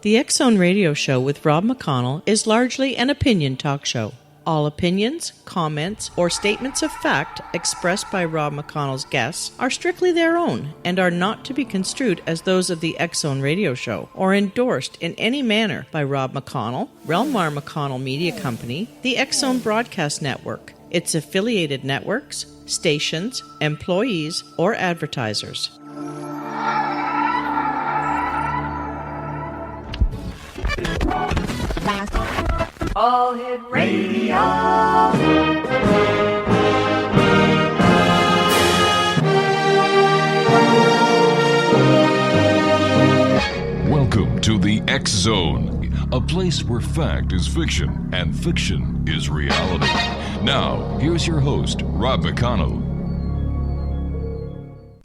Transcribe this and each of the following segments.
The X-Zone Radio Show with Rob McConnell is largely an opinion talk show. All opinions, comments, or statements of fact expressed by Rob McConnell's guests are strictly their own and are not to be construed as those of the X-Zone Radio Show or endorsed in any manner by Rob McConnell, Relmar McConnell Media Company, the X-Zone Broadcast Network, its affiliated networks, stations, employees, or advertisers. All Hit Radio. Welcome to the X-Zone, a place where fact is fiction and fiction is reality. Now, here's your host, Rob McConnell.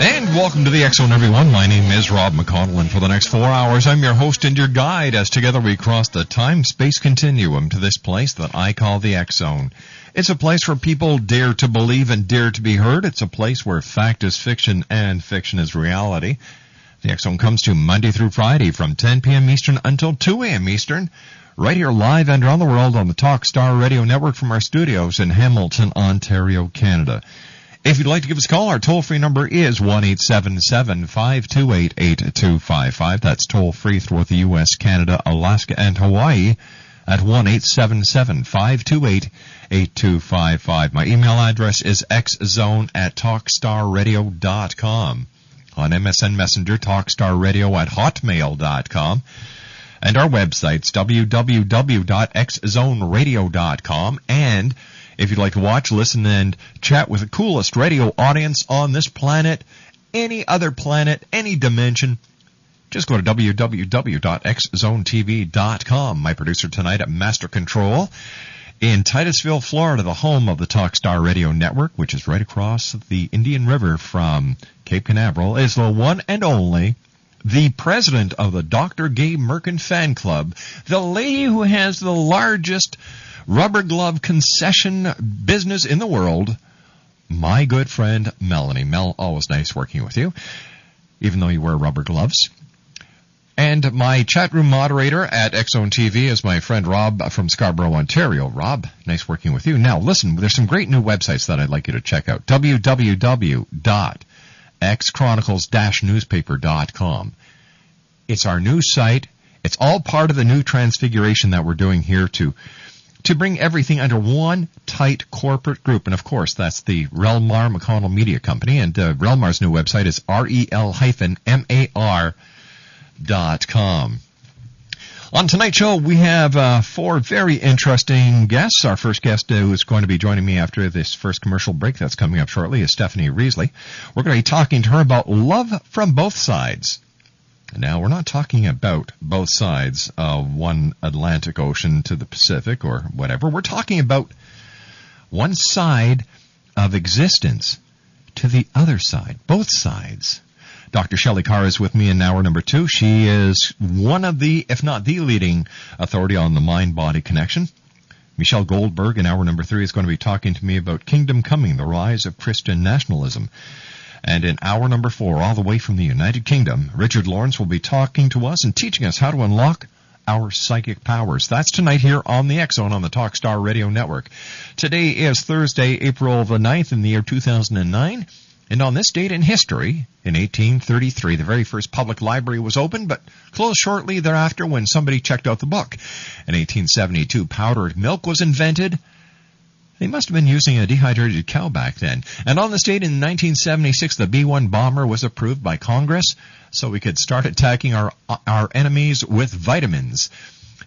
And welcome to the X-Zone, everyone. My name is Rob McConnell, and for the next 4 hours, I'm your host and your guide as together we cross the time-space continuum to this place that I call the X-Zone. It's a place where people dare to believe and dare to be heard. It's a place where fact is fiction and fiction is reality. The X-Zone comes to Monday through Friday from 10 p.m. Eastern until 2 a.m. Eastern, right here live and around the world on the Talkstar Radio Network from our studios in Hamilton, Ontario, Canada. If you'd like to give us a call, our toll-free number is 1-877-528-8255. That's toll-free throughout the U.S., Canada, Alaska, and Hawaii at 1-877-528-8255. My email address is xzone@talkstarradio.com. On MSN Messenger, talkstarradio@hotmail.com. And our website's www.xzoneradio.com. And if you'd like to watch, listen, and chat with the coolest radio audience on this planet, any other planet, any dimension, just go to www.xzonetv.com. My producer tonight at Master Control in Titusville, Florida, the home of the Talkstar Radio Network, which is right across the Indian River from Cape Canaveral, is the one and only, the president of the Dr. Gabe Merkin fan club, the lady who has the largest rubber glove concession business in the world, my good friend Melanie. Mel, always nice working with you, even though you wear rubber gloves. And my chat room moderator at X-Zone TV is my friend Rob from Scarborough, Ontario. Rob, nice working with you. Now, listen, there's some great new websites that I'd like you to check out. www.xchronicles-newspaper.com. It's our news site. It's all part of the new transfiguration that we're doing here to bring everything under one tight corporate group. And, of course, that's the Relmar McConnell Media Company. And Relmar's new website is rel-mar.com. On tonight's show, we have 4 very interesting guests. Our first guest who is going to be joining me after this first commercial break that's coming up shortly is Stephanie Riseley. We're going to be talking to her about love from both sides. Now, we're not talking about both sides of one Atlantic Ocean to the Pacific or whatever. We're talking about one side of existence to the other side, both sides. Dr. Shelley Carr is with me in hour number 2. She is one of the, if not the leading authority on the mind-body connection. Michelle Goldberg in hour number 3 is going to be talking to me about Kingdom Coming, the rise of Christian nationalism. And in hour number 4, all the way from the United Kingdom, Richard Lawrence will be talking to us and teaching us how to unlock our psychic powers. That's tonight here on the X-Zone on the Talkstar Radio Network. Today is Thursday, April the 9th in the year 2009. And on this date in history, in 1833, the very first public library was opened, but closed shortly thereafter when somebody checked out the book. In 1872, powdered milk was invented. They must have been using a dehydrated cow back then. And on this date in 1976, the B-1 bomber was approved by Congress so we could start attacking our enemies with vitamins.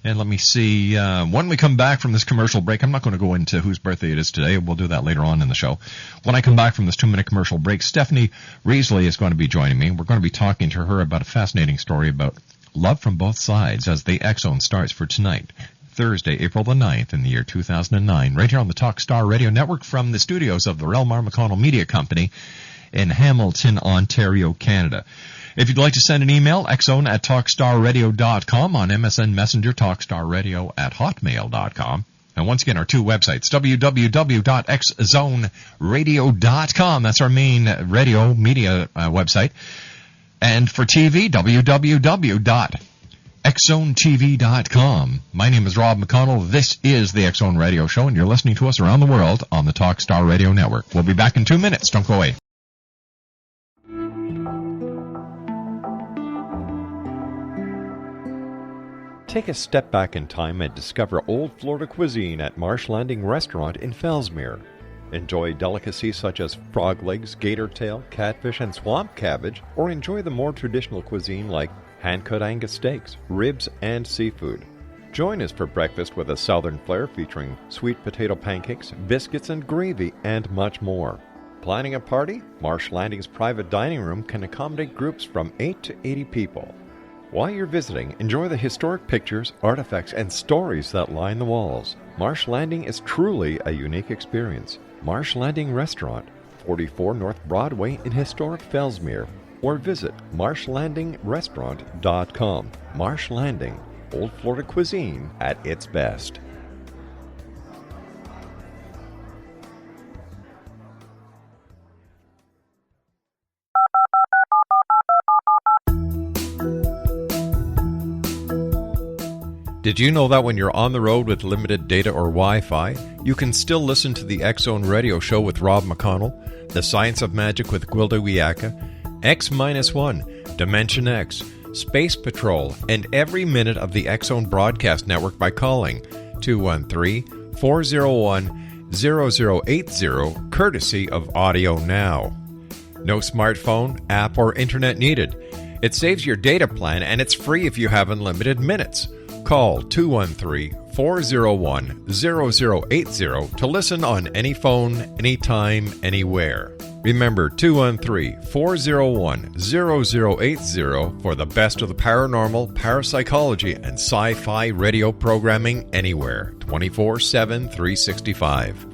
And let me see, when we come back from this commercial break, I'm not going to go into whose birthday it is today. We'll do that later on in the show. When I come back from this 2-minute commercial break, Stephanie Riseley is going to be joining me. We're going to be talking to her about a fascinating story about love from both sides as the X-Zone starts for tonight. Thursday, April the 9th in the year 2009, right here on the Talkstar Radio Network from the studios of the Relmar McConnell Media Company in Hamilton, Ontario, Canada. If you'd like to send an email, xzone@talkstarradio.com, on MSN Messenger, talkstarradio@hotmail.com. And once again, our 2 websites, www.xzoneradio.com. That's our main radio media website. And for TV, www.xzonetv.com. XZoneTV.com. My name is Rob McConnell. This is the X Zone Radio Show, and you're listening to us around the world on the Talkstar Radio Network. We'll be back in 2 minutes. Don't go away. Take a step back in time and discover old Florida cuisine at Marsh Landing Restaurant in Fellsmere. Enjoy delicacies such as frog legs, gator tail, catfish, and swamp cabbage, or enjoy the more traditional cuisine like hand-cut Angus steaks, ribs, and seafood. Join us for breakfast with a southern flair featuring sweet potato pancakes, biscuits and gravy, and much more. Planning a party? Marsh Landing's private dining room can accommodate groups from 8 to 80 people. While you're visiting, enjoy the historic pictures, artifacts, and stories that line the walls. Marsh Landing is truly a unique experience. Marsh Landing Restaurant, 44 North Broadway in historic Fellsmere, or visit marshlandingrestaurant.com. Marsh Landing, old Florida cuisine at its best. Did you know that when you're on the road with limited data or Wi-Fi, you can still listen to the X Zone Radio Show with Rob McConnell, The Science of Magic with Gwilda Wiyaka, X-1, Dimension X, Space Patrol, and every minute of the X Zone broadcast network by calling 213-401-0080, courtesy of Audio Now. No smartphone, app, or internet needed. It saves your data plan, and it's free if you have unlimited minutes. Call 213-401-0080 to listen on any phone, anytime, anywhere. Remember 213-401-0080 for the best of the paranormal, parapsychology, and sci-fi radio programming anywhere, 24/7, 365.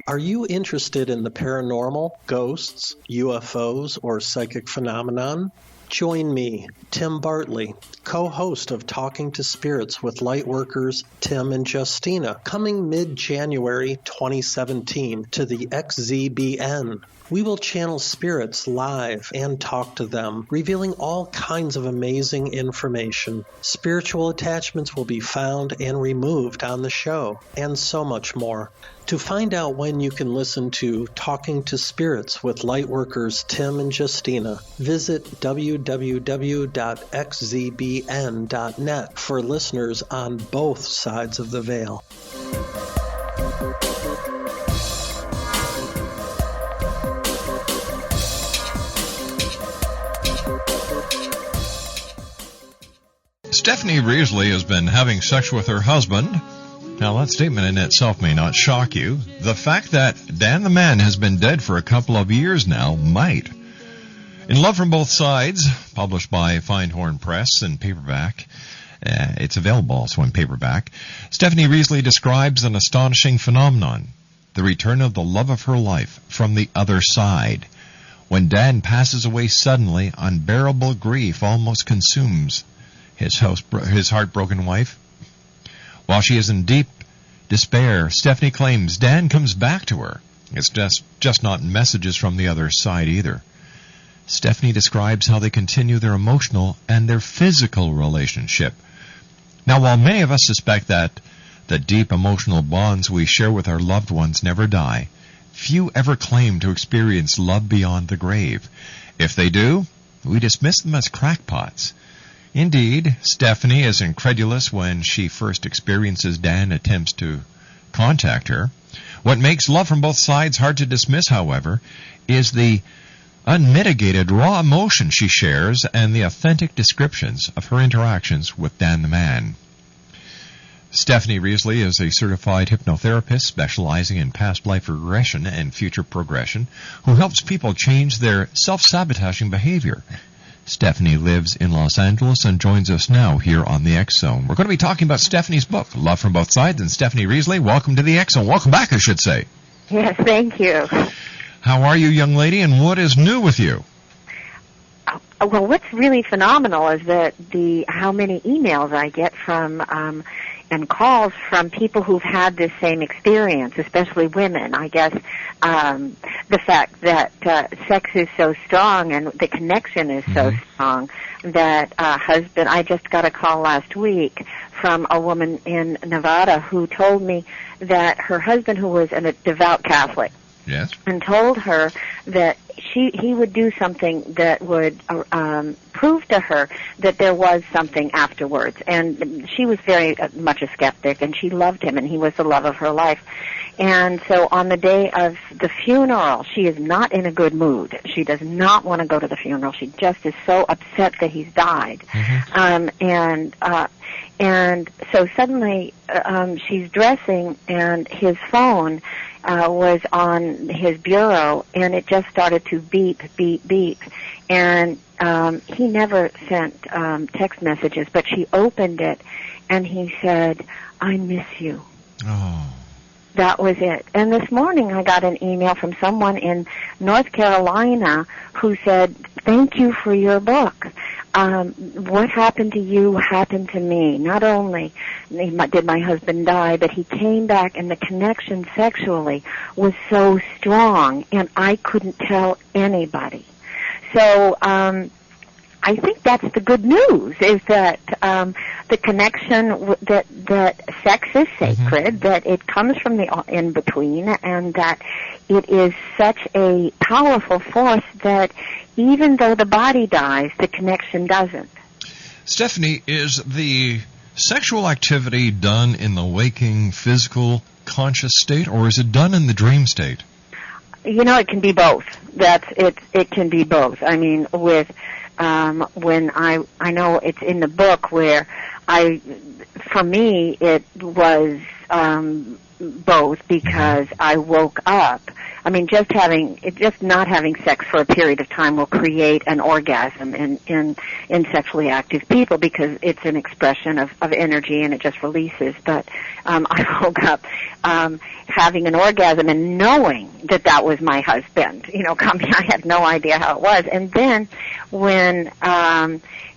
Are you interested in the paranormal, ghosts, UFOs, or psychic phenomenon? Join me, Tim Bartley, co-host of Talking to Spirits with Lightworkers Tim and Justina, coming mid-January 2017 to the XZBN. We will channel spirits live and talk to them, revealing all kinds of amazing information. Spiritual attachments will be found and removed on the show, and so much more. To find out when you can listen to Talking to Spirits with Lightworkers Tim and Justina, visit www.xzbn.net for listeners on both sides of the veil. Stephanie Riseley has been having sex with her husband. Now, that statement in itself may not shock you. The fact that Dan the Man has been dead for a couple of years now might. In Love from Both Sides, published by Feinhorn Press in paperback, it's available also in paperback, Stephanie Riseley describes an astonishing phenomenon, the return of the love of her life from the other side. When Dan passes away suddenly, unbearable grief almost consumes his heartbroken wife. While she is in deep despair, Stephanie claims Dan comes back to her. It's just not messages from the other side either. Stephanie describes how they continue their emotional and their physical relationship. Now, while many of us suspect that the deep emotional bonds we share with our loved ones never die, few ever claim to experience love beyond the grave. If they do, we dismiss them as crackpots. Indeed, Stephanie is incredulous when she first experiences Dan attempts to contact her. What makes Love from Both Sides hard to dismiss, however, is the unmitigated raw emotion she shares and the authentic descriptions of her interactions with Dan the Man. Stephanie Riseley is a certified hypnotherapist specializing in past life regression and future progression who helps people change their self-sabotaging behavior. Stephanie lives in Los Angeles and joins us now here on the X Zone. We're going to be talking about Stephanie's book, Love from Both Sides, and Stephanie Riseley, welcome to the X Zone. Welcome back, I should say. Yes, thank you. How are you, young lady, and what is new with you? Well, what's really phenomenal is that how many emails I get from and calls from people who've had this same experience, especially women. I guess the fact that sex is so strong and the connection is so strong that husband, I just got a call last week from a woman in Nevada who told me that her husband, who was a devout Catholic, Yes. and told her that he would do something that would prove to her that there was something afterwards. And she was very much a skeptic, and she loved him, and he was the love of her life. And so on the day of the funeral, she is not in a good mood. She does not want to go to the funeral. She just is so upset that he's died. And so suddenly she's dressing, and his phone was on his bureau, and it just started to beep, beep, beep. And he never sent text messages, but she opened it, and he said, "I miss you." Oh. That was it. And this morning I got an email from someone in North Carolina who said, "Thank you for your book. What happened to you happened to me. Not only did my husband die, but he came back, and the connection sexually was so strong, and I couldn't tell anybody." So I think that's the good news, is that the connection, that sex is sacred, that it comes from the in-between, and that it is such a powerful force that even though the body dies, the connection doesn't. Stephanie, is the sexual activity done in the waking, physical, conscious state, or is it done in the dream state? You know, it can be both. It can be both. I mean, with when I know it's in the book where for me it was both, because I woke up. I mean, just not having sex for a period of time will create an orgasm in sexually active people, because it's an expression of energy and it just releases. But I woke up having an orgasm and knowing that was my husband. You know, I had no idea how it was. And then when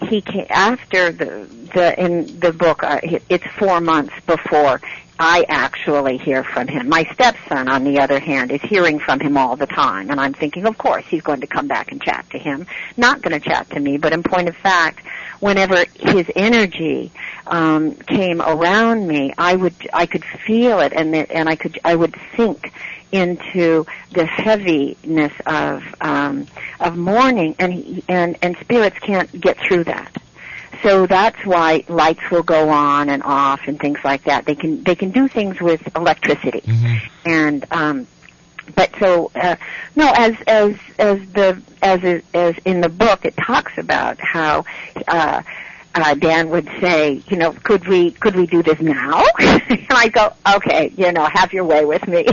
he came after in the book, it's 4 months before I actually hear from him. My stepson, on the other hand, is hearing from him all the time, and I'm thinking, of course, he's going to come back and chat to him. Not going to chat to me, but in point of fact, whenever his energy came around me, I could feel it, and I would sink into the heaviness of mourning, and spirits can't get through that. So that's why lights will go on and off and things like that. They can do things with electricity. And but so no, as in the book, it talks about how Dan would say, you know, could we do this now? And I go, okay, you know, have your way with me.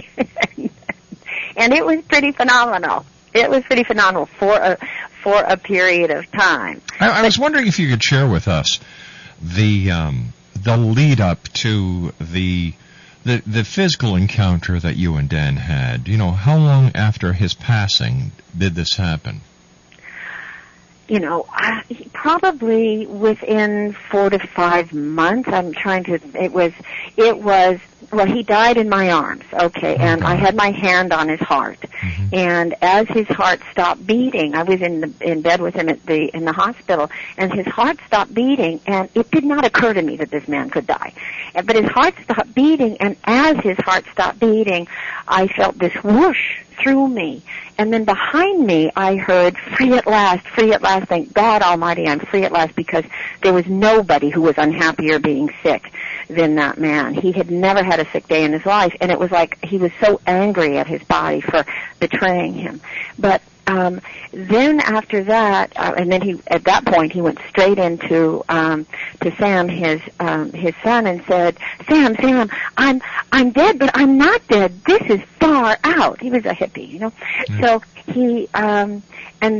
And it was pretty phenomenal. It was pretty phenomenal for a period of time. I was wondering if you could share with us the lead up to the physical encounter that you and Dan had. You know, how long after his passing did this happen? You know, probably within 4 to 5 months. I'm trying to. It was. Well, he died in my arms. Okay, and I had my hand on his heart, and as his heart stopped beating, I was in bed with him in the hospital, and his heart stopped beating, and it did not occur to me that this man could die. But his heart stopped beating, and as his heart stopped beating, I felt this whoosh through me. And then behind me, I heard, free at last, thank God Almighty, I'm free at last, because there was nobody who was unhappier being sick than that man. He had never had a sick day in his life, and it was like he was so angry at his body for betraying him. But then after that, and then at that point, he went straight into to Sam, his son, and said, Sam, I'm dead, but I'm not dead. This is far out. He was a hippie, you know. So he, and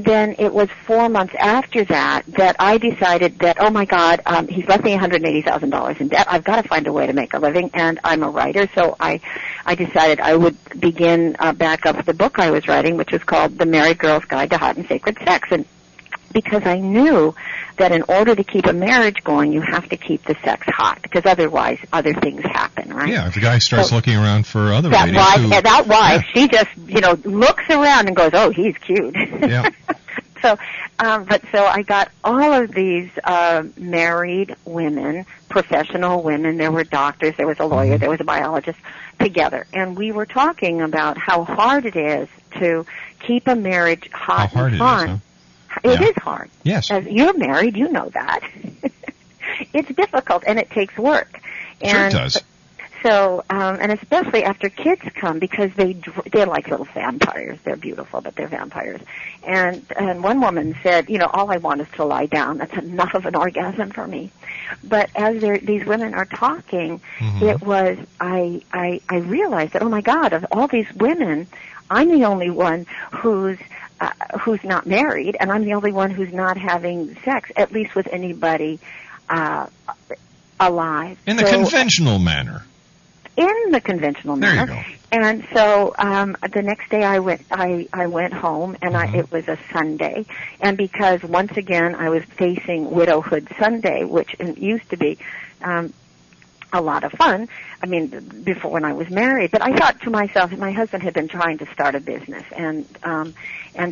then it was 4 months after that I decided that, oh my God, he's left me $180,000 in debt. I've got to find a way to make a living, and I'm a writer, so I decided I would begin back up the book I was writing, which was called The Married Girl's Guide to Hot and Sacred Sex. And because I knew that in order to keep a marriage going, you have to keep the sex hot, because otherwise other things happen, right? Yeah, if the guy starts looking around for other that ladies wife, who... that wife, she just, looks around and goes, oh, he's cute. Yeah. So I got all of these married women, professional women. There were doctors, there was a lawyer, there was a biologist together, and we were talking about how hard it is to keep a marriage hot and fun. It is hard. Yes. As you're married, you know that. It's difficult and it takes work. Sure it does. So, and especially after kids come, because they're like little vampires. They're beautiful, but they're vampires. And one woman said, all I want is to lie down. That's enough of an orgasm for me. But as these women are talking, it was, I realized that, oh my God, of all these women, I'm the only one who's not married, and I'm the only one who's not having sex, at least with anybody alive. In the conventional manner. In the conventional manner. There you go. And so the next day I went home, and it was a Sunday, and because once again I was facing Widowhood Sunday, which used to be a lot of fun. I mean, before, when I was married. But I thought to myself, my husband had been trying to start a business, and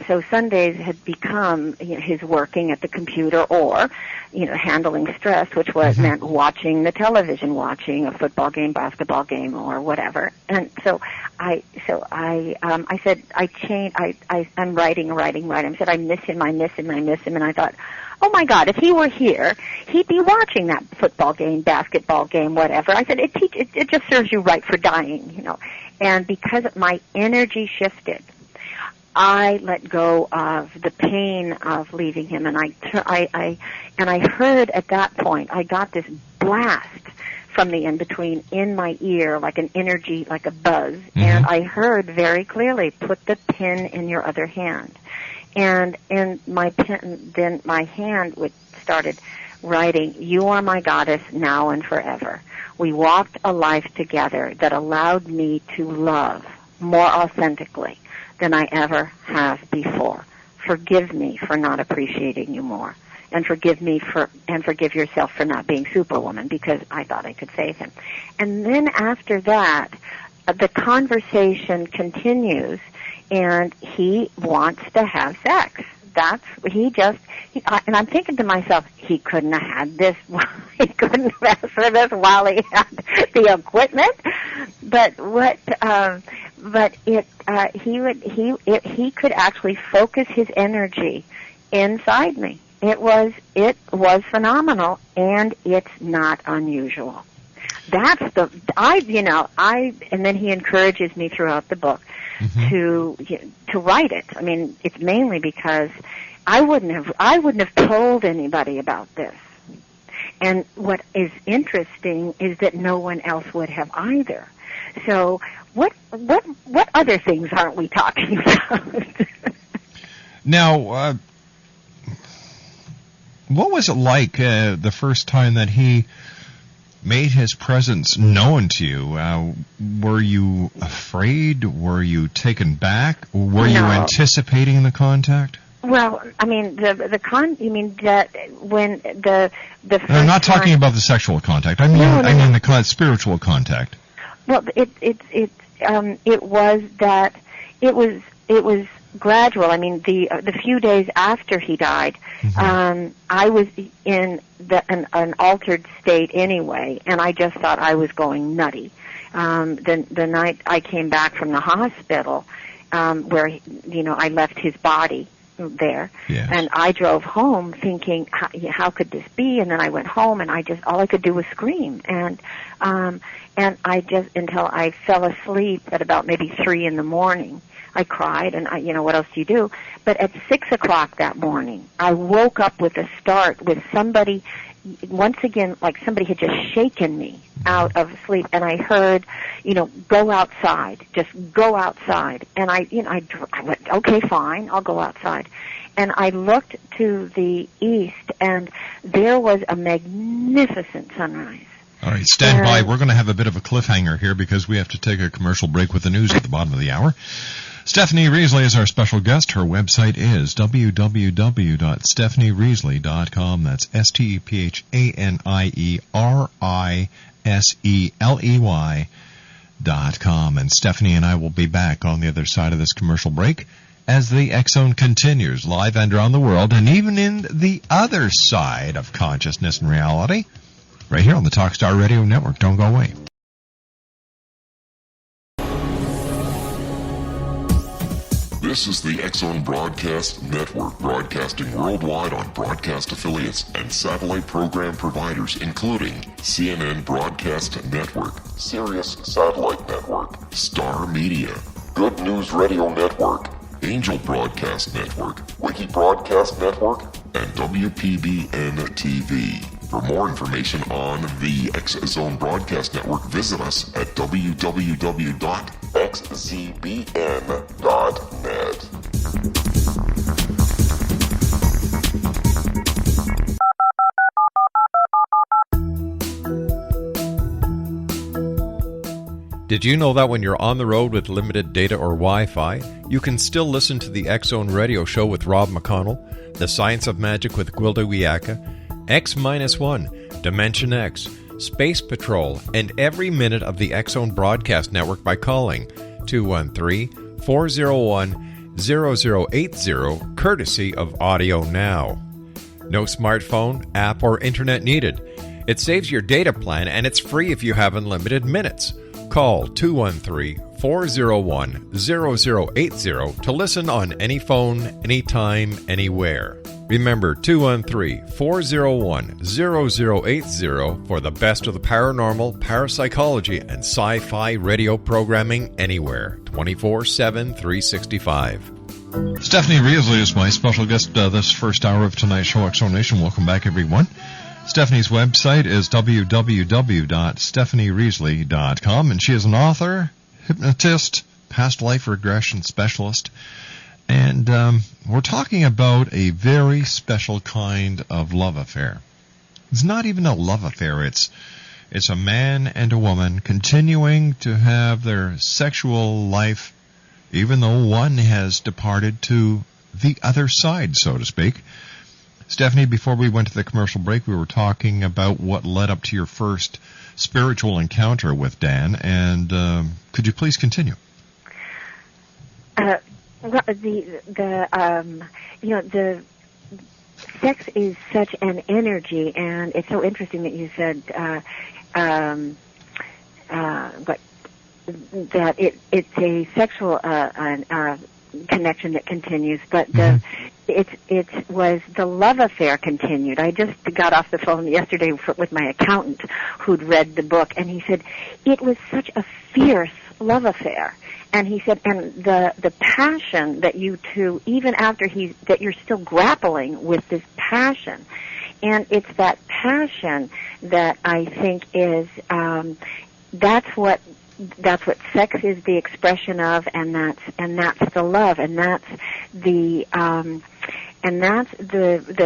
so Sundays had become his working at the computer, or handling stress, which was meant watching the television, watching a football game, basketball game, or whatever. And so I said, I'm writing. I said, I miss him, and I thought, oh my God, if he were here, he'd be watching that football game, basketball game, whatever. I said, it just serves you right for dying, And because my energy shifted, I let go of the pain of leaving him, and I heard at that point, I got this blast from the in-between in my ear, like an energy, like a buzz, and I heard very clearly, put the pen in your other hand. And in my pen, then my hand started writing, you are my goddess now and forever. We walked a life together that allowed me to love more authentically than I ever have before. Forgive me for not appreciating you more. And forgive yourself for not being Superwoman, because I thought I could save him. And then after that, the conversation continues, and he wants to have sex. And I'm thinking to myself, he couldn't have had this. He couldn't have asked for this while he had the equipment. He could actually focus his energy inside me. It was phenomenal, and it's not unusual. And then he encourages me throughout the book to write it. I mean, it's mainly because I wouldn't have told anybody about this. And what is interesting is that no one else would have either. So what other things aren't we talking about? Now, what was it like the first time that he made his presence known to you? Were you afraid?Ere you taken back? Were you anticipating the contact? Well, I mean, you mean that when the first I'm not talking about the sexual contact. I mean the spiritual contact. Well, it was gradual. I mean, the few days after he died, I was in an altered state anyway, and I just thought I was going nutty. The night I came back from the hospital, where I left his body there, and I drove home thinking, how could this be? And then I went home, and all I could do was scream, and I just, until I fell asleep at about maybe 3 a.m. I cried, and what else do you do? But at 6 o'clock that morning, I woke up with a start with somebody, once again, like somebody had just shaken me out of sleep, and I heard, go outside, just go outside. And I went, okay, fine, I'll go outside. And I looked to the east, and there was a magnificent sunrise. All right, stand by. We're going to have a bit of a cliffhanger here because we have to take a commercial break with the news at the bottom of the hour. Stephanie Riseley is our special guest. Her website is www.stephanieriseley.com. That's StephanieRiseley.com. And Stephanie and I will be back on the other side of this commercial break as the X Zone continues, live and around the world, and even in the other side of consciousness and reality, right here on the Talkstar Radio Network. Don't go away. This is the X Zone Broadcast Network, broadcasting worldwide on broadcast affiliates and satellite program providers, including CNN Broadcast Network, Sirius Satellite Network, Star Media, Good News Radio Network, Angel Broadcast Network, Wiki Broadcast Network, and WPBN TV. For more information on the X Zone Broadcast Network, visit us at www.xzbn.net. Did you know that when you're on the road with limited data or Wi-Fi, you can still listen to the X Zone Radio Show with Rob McConnell, The Science of Magic with Gwilda Wiyaka, X-1, Dimension X, Space Patrol, and every minute of the X Zone Broadcast Network by calling 213-401-0080, courtesy of Audio Now. No smartphone, app, or internet needed. It saves your data plan, and it's free if you have unlimited minutes. Call 213-401-0080 to listen on any phone, anytime, anywhere. Remember, 213-401-0080 for the best of the paranormal, parapsychology, and sci-fi radio programming anywhere, 24/7, 365. Stephanie Riseley is my special guest this first hour of tonight's show, X Zone Nation. Welcome back, everyone. Stephanie's website is www.stephanieriseley.com, and she is an author, hypnotist, past life regression specialist, and we're talking about a very special kind of love affair. It's not even a love affair. It's a man and a woman continuing to have their sexual life, even though one has departed to the other side, so to speak. Stephanie, before we went to the commercial break, we were talking about what led up to your first spiritual encounter with Dan, and could you please continue? Well, the sex is such an energy, and it's so interesting that you said that it's a sexual connection that continues, but it was the love affair continued. I just got off the phone yesterday with my accountant who'd read the book, and he said it was such a fierce love affair. And he said, and the passion that you two, even after that you're still grappling with this passion. And it's that passion that I think is, that's what sex is the expression of, and that's the love, and that's the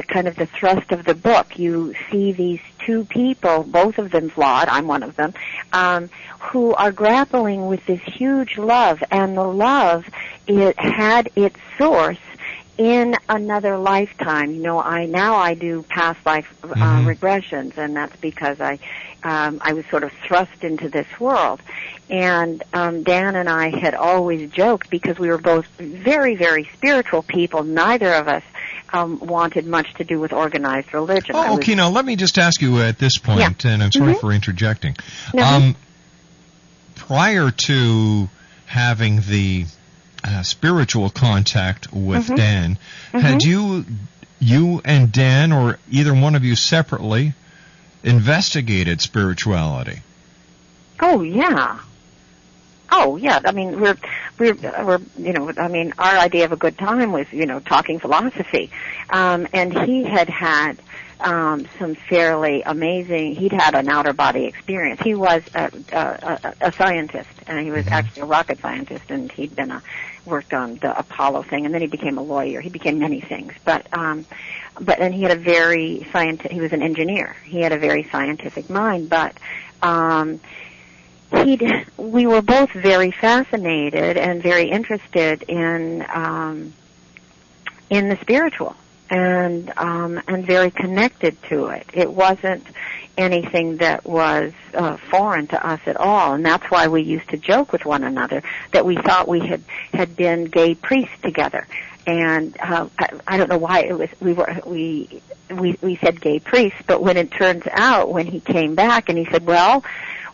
kind of the thrust of the book. You see these two people, both of them flawed, I'm one of them, who are grappling with this huge love, and the love, it had its source in another lifetime. You know, I do past life regressions, and that's because I was sort of thrust into this world. And Dan and I had always joked, because we were both very, very spiritual people. Neither of us wanted much to do with organized religion. Oh, okay, now let me just ask you at this point, and I'm sorry for interjecting. Prior to having the spiritual contact with Dan, had you and Dan, or either one of you separately, investigated spirituality? Oh yeah. I mean, we're I mean, our idea of a good time was, talking philosophy. And he had some fairly amazing, he'd had an outer body experience. He was a scientist, and he was actually a rocket scientist, and he'd been worked on the Apollo thing, and then he became a lawyer. He became many things, but then he had a very he was an engineer. He had a very scientific mind, but we were both very fascinated and very interested in the spiritual and very connected to it. It wasn't anything that was foreign to us at all, and that's why we used to joke with one another that we thought we had been gay priests together. And I don't know why it was we said gay priests, but when it turns out, when he came back and he said, well,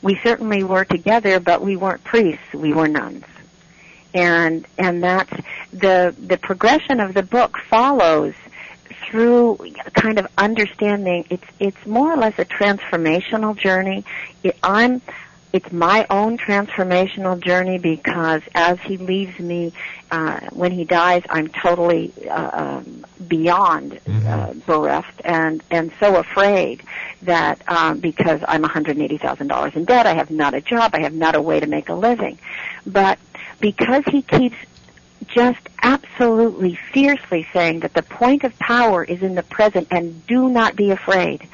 we certainly were together, but we weren't priests, we were nuns. And that's the progression of the book follows through kind of understanding. It's more or less a transformational journey. It's my own transformational journey, because as he leaves me, when he dies, I'm totally beyond bereft and so afraid that because I'm $180,000 in debt, I have not a job, I have not a way to make a living. But because he keeps just absolutely fiercely saying that the point of power is in the present and do not be afraid.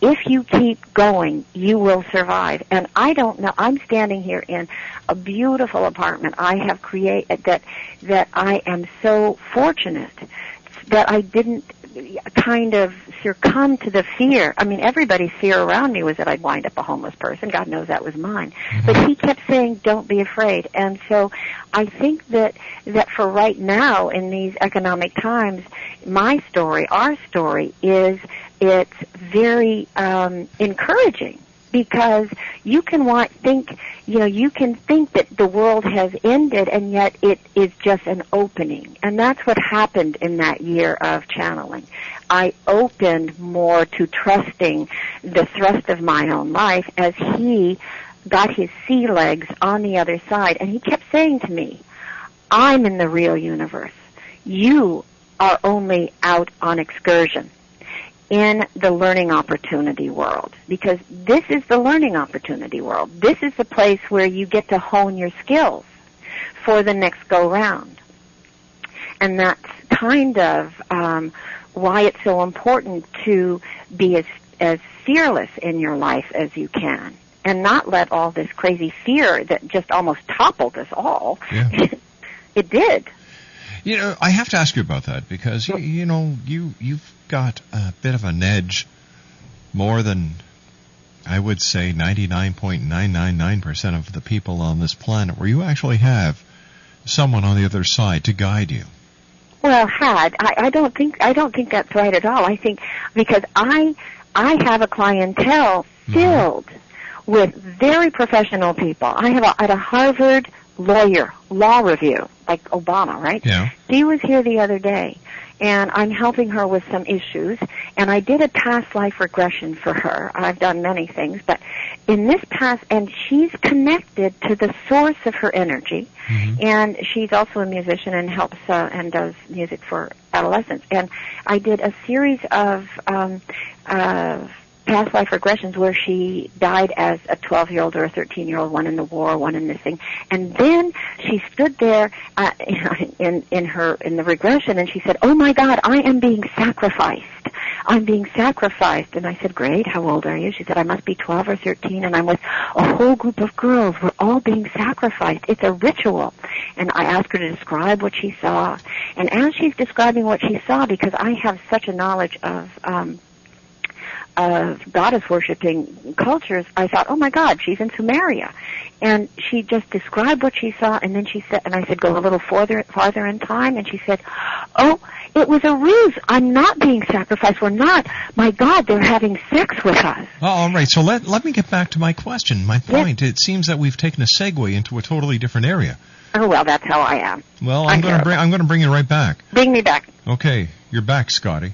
If you keep going, you will survive. And I don't know, I'm standing here in a beautiful apartment I have created that I am so fortunate that I didn't kind of succumb to the fear. I mean, everybody's fear around me was that I'd wind up a homeless person. God knows that was mine. But he kept saying, don't be afraid. And so I think that for right now, in these economic times, my story, our story, it's very encouraging, because you can think that the world has ended, and yet it is just an opening. And that's what happened in that year of channeling. I opened more to trusting the thrust of my own life as he got his sea legs on the other side. And he kept saying to me, I'm in the real universe. You are only out on excursion in the learning opportunity world, because this is the learning opportunity world. This is the place where you get to hone your skills for the next go-round. And that's kind of why it's so important to be as fearless in your life as you can, and not let all this crazy fear that just almost toppled us all. Yeah. It did. You know, I have to ask you about that, because you've got a bit of an edge, more than, I would say, 99.999% of the people on this planet, where you actually have someone on the other side to guide you. Well, I don't think that's right at all. I think because I have a clientele filled with very professional people. I have at a Harvard law review, like Obama, right? Yeah. She was here the other day, and I'm helping her with some issues, and I did a past life regression for her. I've done many things, but in this past, and she's connected to the source of her energy, and she's also a musician and helps and does music for adolescents. And I did a series of past life regressions where she died as a 12-year-old or a 13-year-old, one in the war, one in this thing. And then she stood there in the regression, and she said, "Oh my God, I am being sacrificed. I'm being sacrificed." And I said, "Great, how old are you?" She said, "I must be 12 or 13, and I'm with a whole group of girls. We're all being sacrificed. It's a ritual." And I asked her to describe what she saw. And as she's describing what she saw, because I have such a knowledge of goddess-worshipping cultures, I thought, oh my God, she's in Sumeria. And she just described what she saw, and then she said, and I said, go a little farther in time, and she said, oh, it was a ruse. I'm not being sacrificed. We're not. My God, they're having sex with us. Oh, all right. So let me get back to my question, my point. Yes. It seems that we've taken a segue into a totally different area. Oh, well, that's how I am. Well, I'm going to bring you right back. Bring me back. Okay, you're back, Scotty.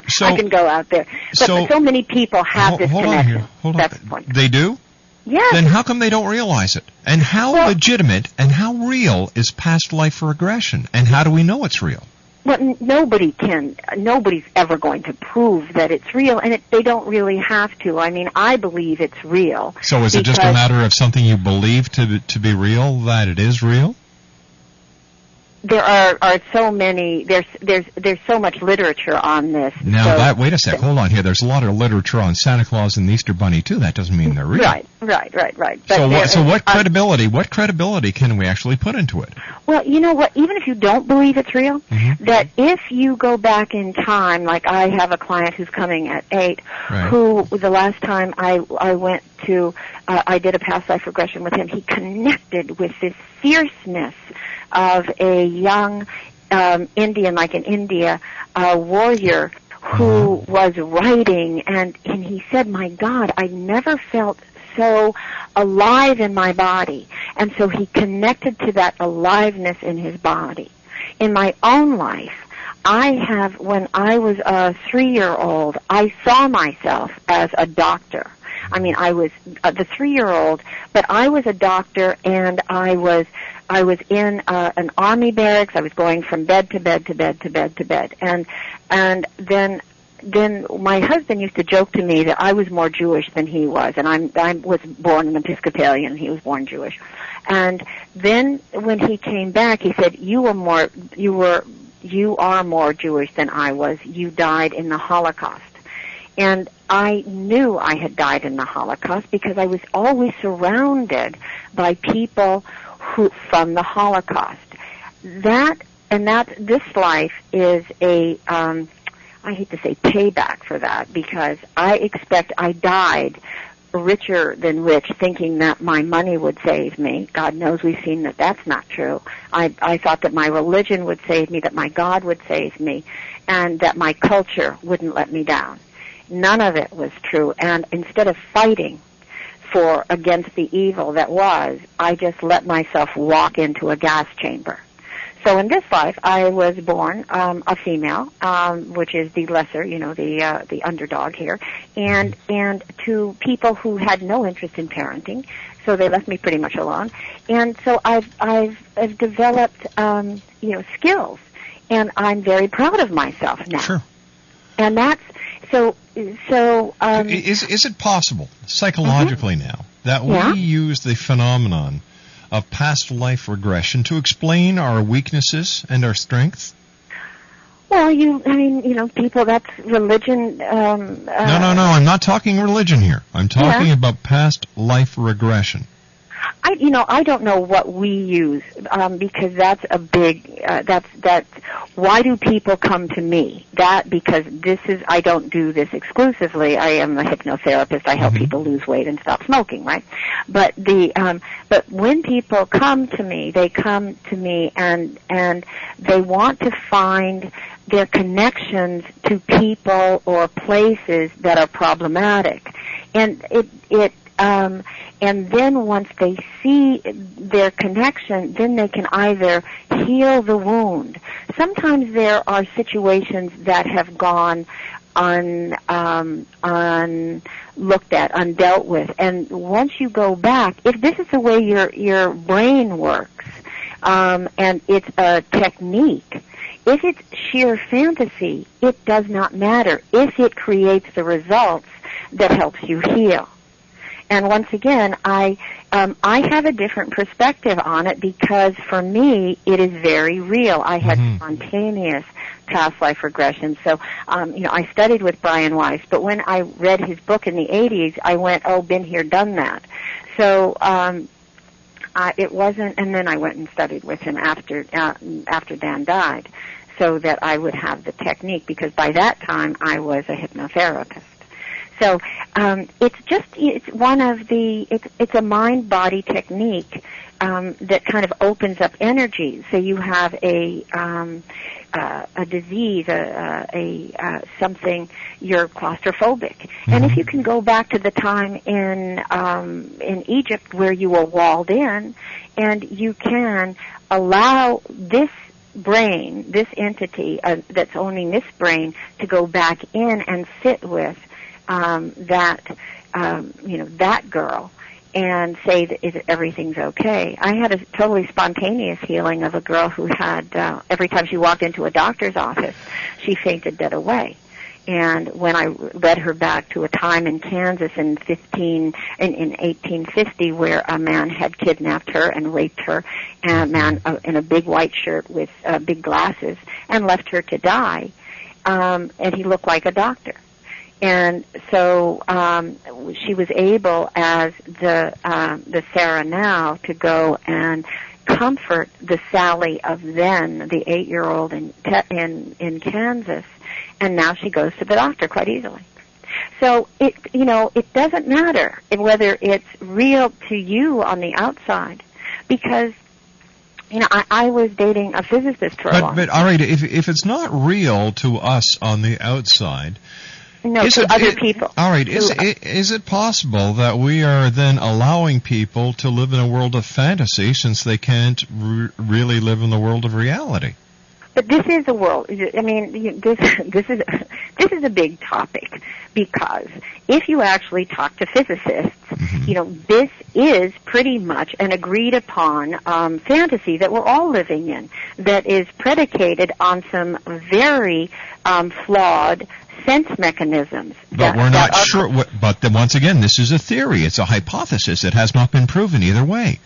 So, I can go out there. But so many people have this connection. Hold on. That's the point. They do? Yes. Then how come they don't realize it? And how legitimate and how real is past life regression? And how do we know it's real? Well, nobody's ever going to prove that it's real, and they don't really have to. I mean, I believe it's real. So is it just a matter of something you believe to be real, that it is real? there are so many. There's so much literature on this. Now, wait a sec. Hold on here. There's a lot of literature on Santa Claus and the Easter Bunny too. That doesn't mean they're real. Right. But So what credibility can we actually put into it? Well, you know what? Even if you don't believe it's real, that if you go back in time, like I have a client who's coming at 8, who the last time I went to, I did a past life regression with him. He connected with this fierceness of a young Indian, like in India, warrior who was writing, and he said, "My God, I never felt so alive in my body." And so he connected to that aliveness in his body. In my own life, when I was a 3-year-old, I saw myself as a doctor. I mean, I was the 3-year-old, but I was a doctor, and I was in an army barracks. I was going from bed to bed to bed to bed to bed, and then my husband used to joke to me that I was more Jewish than he was, and I was born an Episcopalian, and he was born Jewish. And then when he came back, he said, "You are more Jewish than I was. You died in the Holocaust." And I knew I had died in the Holocaust because I was always surrounded by people from the Holocaust. This life is a, I hate to say payback for that, because I expect I died richer than rich, thinking that my money would save me. God knows we've seen that that's not true. I thought that my religion would save me, that my God would save me, and that my culture wouldn't let me down. None of it was true, and instead of fighting against the evil that was, I just let myself walk into a gas chamber. So in this life, I was born a female, which is the lesser, the underdog here, and to people who had no interest in parenting, so they left me pretty much alone. And so I've developed skills, and I'm very proud of myself now. Sure. And that's so. Is it possible psychologically now that we use the phenomenon of past life regression to explain our weaknesses and our strengths? Well, people, that's religion. No, I'm not talking religion here. I'm talking about past life regression. I don't know what we use, because that's a big, that's, why do people come to me? Because I don't do this exclusively. I am a hypnotherapist. I help people lose weight and stop smoking, right? But but when people come to me, they come to me and they want to find their connections to people or places that are problematic. And then once they see their connection, then they can either heal the wound. Sometimes there are situations that have gone unlooked at, undealt with. And once you go back, if this is the way your brain works, and it's a technique, if it's sheer fantasy, it does not matter if it creates the results that helps you heal. And once again, I have a different perspective on it, because for me, it is very real. I had spontaneous past life regression. So, I studied with Brian Weiss, but when I read his book in the 80s, I went, oh, been here, done that. So, it wasn't, and then I went and studied with him after Dan died, so that I would have the technique, because by that time, I was a hypnotherapist. So it's one of it's a mind-body technique that kind of opens up energy. So you have a disease, something, you're claustrophobic, and if you can go back to the time in Egypt where you were walled in, and you can allow this brain, this entity that's owning this brain, to go back in and sit with that girl and say that everything's okay. I had a totally spontaneous healing of a girl who had, every time she walked into a doctor's office, she fainted dead away. And when I led her back to a time in Kansas in 1850 where a man had kidnapped her and raped her, and a man in a big white shirt with big glasses, and left her to die, and he looked like a doctor. And so she was able, as the Sarah now, to go and comfort the Sally of then, the 8-year-old in Kansas, and now she goes to the doctor quite easily. So it doesn't matter whether it's real to you on the outside, because I was dating a physicist for a long time. But all right, if it's not real to us on the outside. No, to other people. All right. Is it possible that we are then allowing people to live in a world of fantasy since they can't really live in the world of reality? But this is a world. I mean, this is a big topic, because if you actually talk to physicists, this is pretty much an agreed upon fantasy that we're all living in, that is predicated on some very flawed sense mechanisms. But we're not sure. But then once again, this is a theory. It's a hypothesis. It has not been proven either way.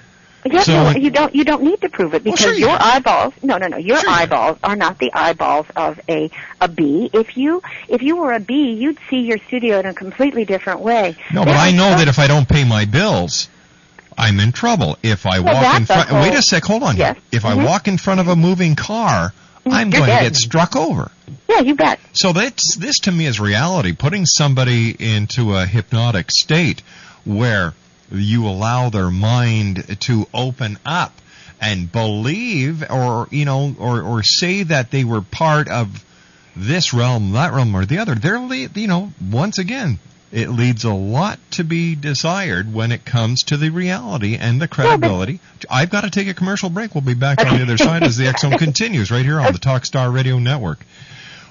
Yes, so, you don't need to prove it, because your eyeballs. No. Your eyeballs are not the eyeballs of a bee. If you were a bee, you'd see your studio in a completely different way. No, but I know that if I don't pay my bills, I'm in trouble. If I walk in front. Wait a sec. Hold on. Yes. If I walk in front of a moving car, I'm going to get struck over. Yeah, you bet. So this to me is reality. Putting somebody into a hypnotic state where you allow their mind to open up and believe, or say that they were part of this realm, that realm, or the other. Once again, it leaves a lot to be desired when it comes to the reality and the credibility. I've got to take a commercial break. We'll be back on the other side as the X Zone continues right here on the Talkstar Radio Network.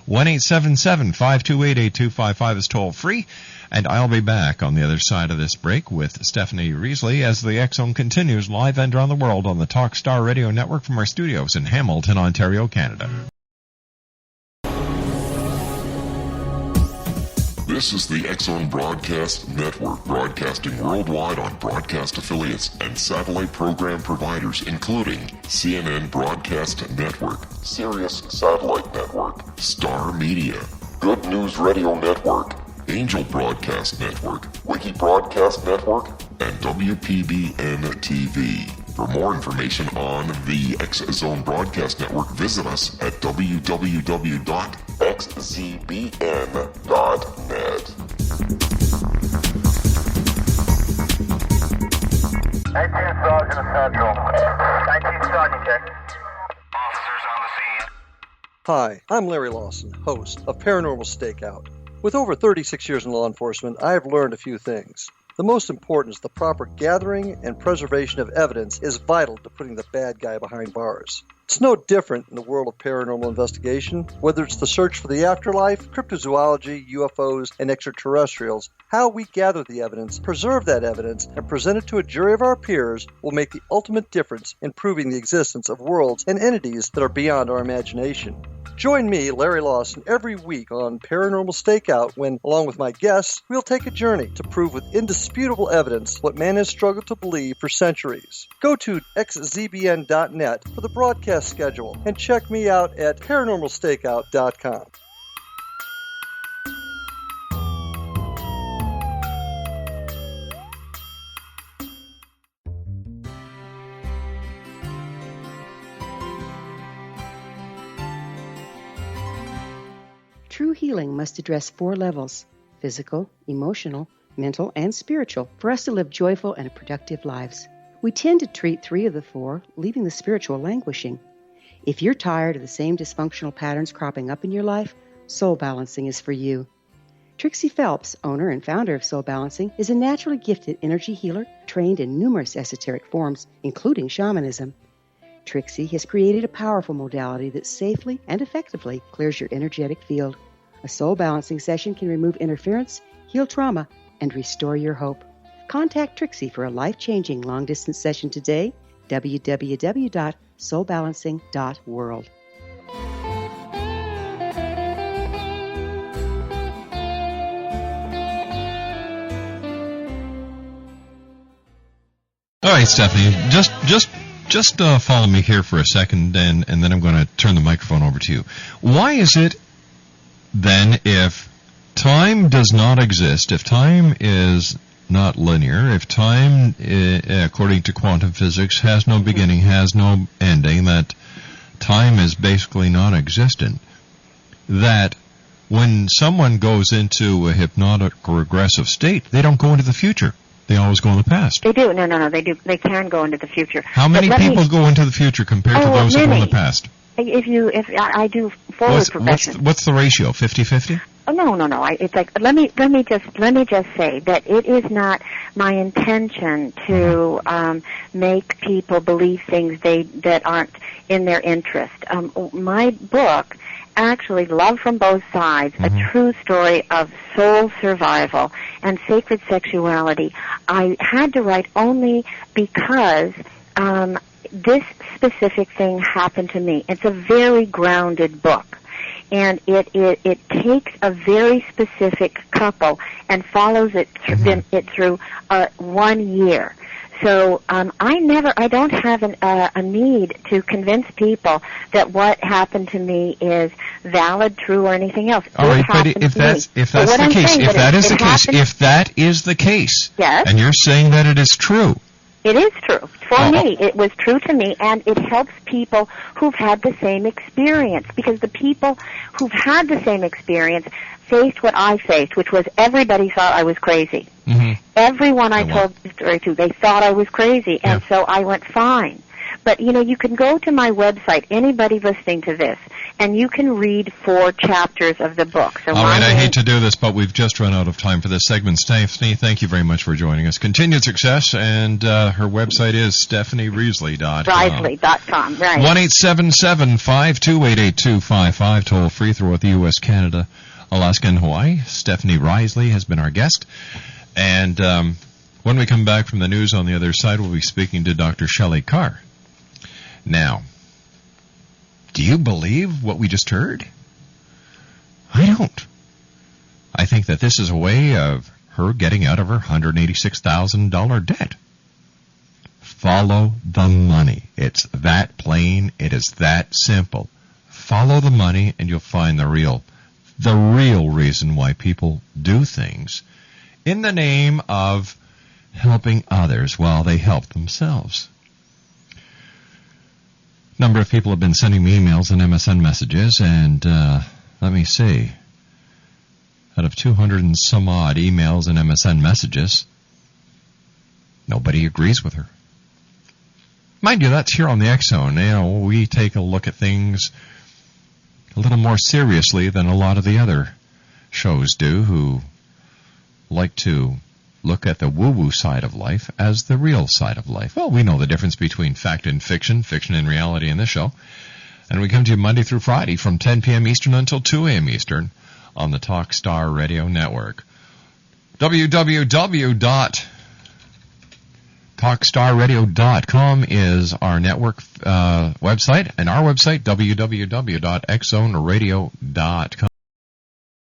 1-877-528-8255 is toll free, and I'll be back on the other side of this break with Stephanie Riseley as the X Zone continues live and around the world on the Talkstar Radio Network from our studios in Hamilton, Ontario, Canada. This is the X Zone Broadcast Network, broadcasting worldwide on broadcast affiliates and satellite program providers, including CNN Broadcast Network, Sirius Satellite Network, Star Media, Good News Radio Network, Angel Broadcast Network, Wiki Broadcast Network, and WPBN TV. For more information on the X Zone Broadcast Network, visit us at www.xzbn.net. 19 Sergeant Central. 19 Sergeant, check. Officers on the scene. Hi, I'm Larry Lawson, host of Paranormal Stakeout. With over 36 years in law enforcement, I have learned a few things. The most important is the proper gathering and preservation of evidence is vital to putting the bad guy behind bars. It's no different in the world of paranormal investigation. Whether it's the search for the afterlife, cryptozoology, UFOs, and extraterrestrials, how we gather the evidence, preserve that evidence, and present it to a jury of our peers will make the ultimate difference in proving the existence of worlds and entities that are beyond our imagination. Join me, Larry Lawson, every week on Paranormal Stakeout when, along with my guests, we'll take a journey to prove with indisputable evidence what man has struggled to believe for centuries. Go to xzbn.net for the broadcast schedule and check me out at paranormalstakeout.com. True healing must address 4 levels: physical, emotional, mental, and spiritual, for us to live joyful and productive lives. We tend to treat 3 of the 4, leaving the spiritual languishing. If you're tired of the same dysfunctional patterns cropping up in your life, Soul Balancing is for you. Trixie Phelps, owner and founder of Soul Balancing, is a naturally gifted energy healer trained in numerous esoteric forms, including shamanism. Trixie has created a powerful modality that safely and effectively clears your energetic field. A soul balancing session can remove interference, heal trauma, and restore your hope. Contact Trixie for a life-changing long-distance session today. www.soulbalancing.world. All right, Stephanie, just follow me here for a second, and then I'm going to turn the microphone over to you. Why is it then, if time does not exist, if time is not linear, if time, according to quantum physics, has no beginning, has no ending, that time is basically non-existent, that when someone goes into a hypnotic regressive state, they don't go into the future. They always go in the past. They do. No, they do. They can go into the future. How many people go into the future compared to those who go in the past? If I do forward progression. What's the ratio? 50-50? Oh, no. It's like let me just say that it is not my intention to make people believe things that aren't in their interest. My book, actually, Love from Both Sides, a true story of soul survival and sacred sexuality, I had to write only because this specific thing happened to me. It's a very grounded book. And it takes a very specific couple and follows it through 1 year. So I don't have a need to convince people that what happened to me is valid, true, or anything else. All right, but if that is the case, yes, and you're saying that it is true. It is true. For me, it was true to me, and it helps people who've had the same experience, because the people who've had the same experience faced what I faced, which was everybody thought I was crazy. Everyone I told the story to, they thought I was crazy, and so I went fine. But, you can go to my website, anybody listening to this, and you can read 4 chapters of the book. So all right, I hate to do this, but we've just run out of time for this segment. Stephanie, thank you very much for joining us. Continued success, and her website is StephanieRiseley.com. Riseley.com, right. 1-877-528-8255, toll free throughout the U.S., Canada, Alaska, and Hawaii. Stephanie Riseley has been our guest. And when we come back from the news on the other side, we'll be speaking to Dr. Shelley Carr. Now, do you believe what we just heard? I don't. I think that this is a way of her getting out of her $186,000 debt. Follow the money. It's that plain. It is that simple. Follow the money and you'll find the real reason why people do things in the name of helping others while they help themselves. Number of people have been sending me emails and MSN messages, and let me see. Out of 200 and some odd emails and MSN messages, nobody agrees with her. Mind you, that's here on the X-Zone. We take a look at things a little more seriously than a lot of the other shows do, who like to look at the woo-woo side of life as the real side of life. Well, we know the difference between fact and fiction and reality in this show. And we come to you Monday through Friday from 10 p.m. Eastern until 2 a.m. Eastern on the Talkstar Radio Network. www.talkstarradio.com is our network website, and our website, www.xzoneradio.com.